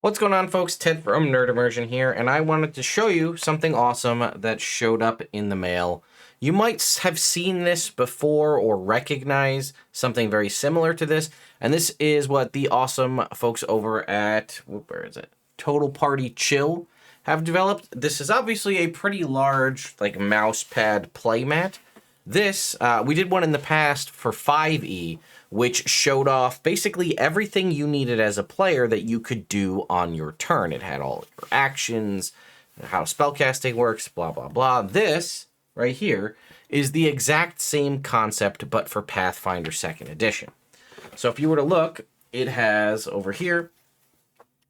What's going on, folks? Ted from Nerd Immersion here, and I wanted to show you something awesome that showed up in the mail. You might have seen this before or recognize something very similar to this, and this is what the awesome folks over at, where is it? TotalPartyChill have developed. This is obviously a pretty large, like, mouse pad playmat. This, we did one in the past for 5e, which showed off basically everything you needed as a player that you could do on your turn. It had all your actions, how spellcasting works, blah, blah, blah. This, right here, is the exact same concept, but for Pathfinder 2nd Edition. So if you were to look, it has, over here,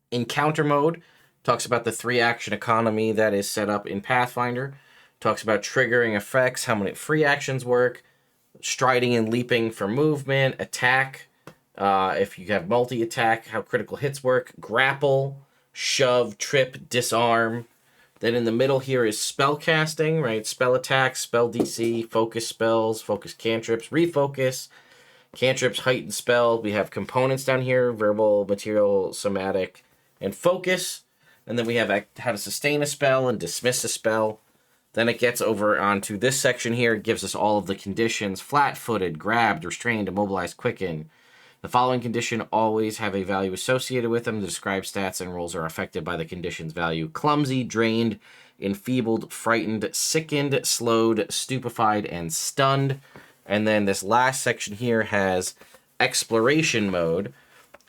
Encounter Mode, talks about the 3-action economy that is set up in Pathfinder, talks about triggering effects, how many free actions work, striding and leaping for movement, attack, if you have multi-attack, how critical hits work, grapple, shove, trip, disarm. Then in the middle here is spell casting, right? Spell attack, spell DC, focus spells, focus cantrips, refocus, cantrips, heightened spell. We have components down here, verbal, material, somatic, and focus. And then we have how to sustain a spell and dismiss a spell. Then it gets over onto this section here. It gives us all of the conditions: flat-footed, grabbed, restrained, immobilized, quicken. The following condition always have a value associated with them. The described stats and rolls are affected by the condition's value: clumsy, drained, enfeebled, frightened, sickened, slowed, stupefied, and stunned. And then this last section here has exploration mode.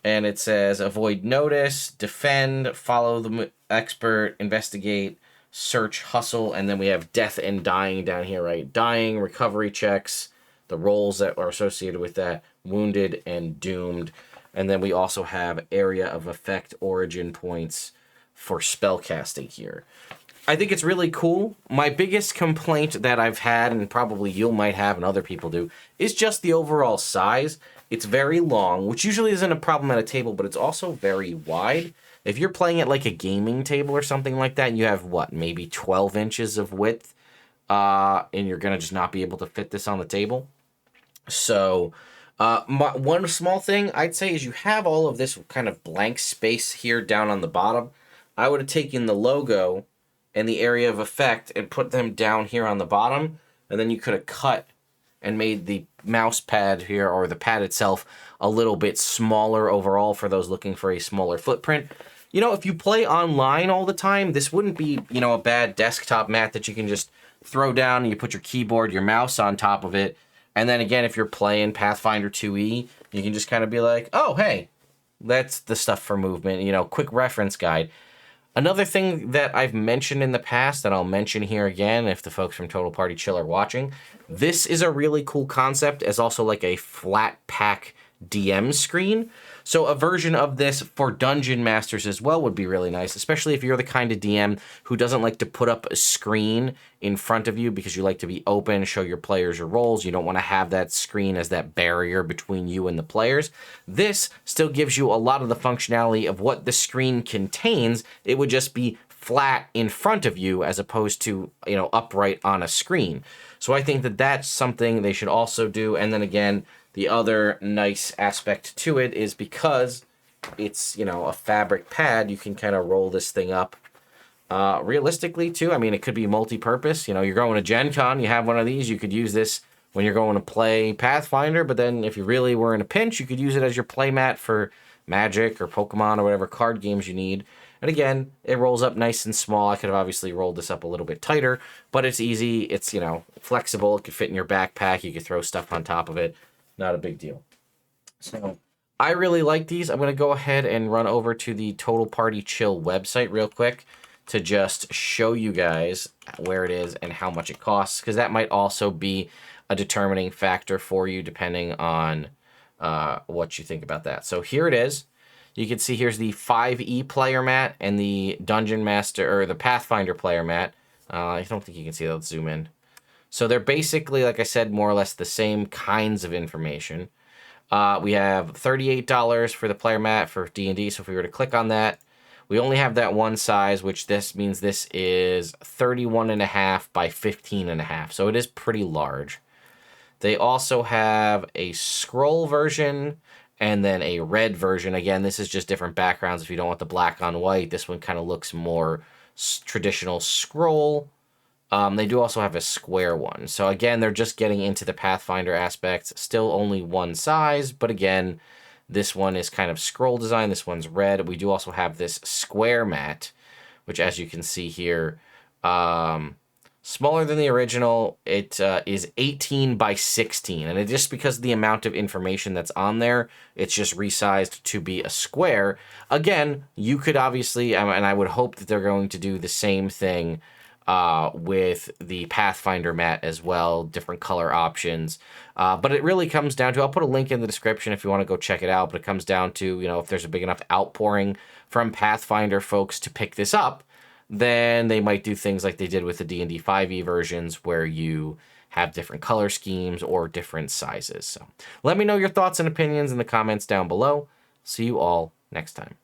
And it says avoid notice, defend, follow the expert, investigate, search, hustle, and then we have death and dying down here, right? Dying, recovery checks, the rolls that are associated with that, wounded and doomed. And then we also have area of effect origin points for spellcasting here. I think it's really cool. My biggest complaint that I've had, and probably you might have and other people do, is just the overall size. It's very long, which usually isn't a problem at a table, but it's also very wide. If you're playing at like a gaming table or something like that, you have, what, maybe 12 inches of width, and you're going to just not be able to fit this on the table. So one small thing I'd say is you have all of this kind of blank space here down on the bottom. I would have taken the logo and the area of effect and put them down here on the bottom, and then you could have cut and made the mouse pad here, or the pad itself, a little bit smaller overall for those looking for a smaller footprint. You know, if you play online all the time, this wouldn't be, a bad desktop mat that you can just throw down and you put your keyboard, your mouse on top of it. And then again, if you're playing Pathfinder 2e, you can just kind of be like, oh, hey, that's the stuff for movement, quick reference guide. Another thing that I've mentioned in the past that I'll mention here again if the folks from Total Party Chill are watching, this is a really cool concept as also like a flat pack DM screen. So a version of this for Dungeon Masters as well would be really nice, especially if you're the kind of DM who doesn't like to put up a screen in front of you because you like to be open, show your players your roles. You don't want to have that screen as that barrier between you and the players. This still gives you a lot of the functionality of what the screen contains. It would just be flat in front of you as opposed to, upright on a screen. So I think that that's something they should also do. And then again, the other nice aspect to it is because it's, a fabric pad, you can kind of roll this thing up. Realistically, too, I mean, it could be multi-purpose. You're going to Gen Con, you have one of these, you could use this when you're going to play Pathfinder, but then if you really were in a pinch, you could use it as your playmat for Magic or Pokemon or whatever card games you need. And again, it rolls up nice and small. I could have obviously rolled this up a little bit tighter, but it's easy. It's, flexible. It could fit in your backpack. You could throw stuff on top of it. Not a big deal. So I really like these. I'm going to go ahead and run over to the Total Party Chill website real quick to just show you guys where it is and how much it costs, because that might also be a determining factor for you depending on what you think about that. So here it is. You can see here's the 5e player mat and the Dungeon Master, or the Pathfinder player mat. I don't think you can see that. Let's zoom in. So they're basically, like I said, more or less the same kinds of information. We have $38 for the player mat for D&D. So if we were to click on that, we only have that one size, which this means this is 31.5 by 15.5. So it is pretty large. They also have a scroll version and then a red version. Again, this is just different backgrounds. If you don't want the black on white, this one kind of looks more traditional scroll. They do also have a square one. So again, they're just getting into the Pathfinder aspects. Still only one size, but again, this one is kind of scroll design. This one's red. We do also have this square mat, which, as you can see here, smaller than the original. It is 18 by 16, and it just because of the amount of information that's on there, it's just resized to be a square. Again, you could obviously, and I would hope that they're going to do the same thing with the Pathfinder mat as well, different color options. But it really comes down to, I'll put a link in the description if you want to go check it out, but it comes down to, you know, if there's a big enough outpouring from Pathfinder folks to pick this up, then they might do things like they did with the D&D 5e versions where you have different color schemes or different sizes. So let me know your thoughts and opinions in the comments down below. See you all next time.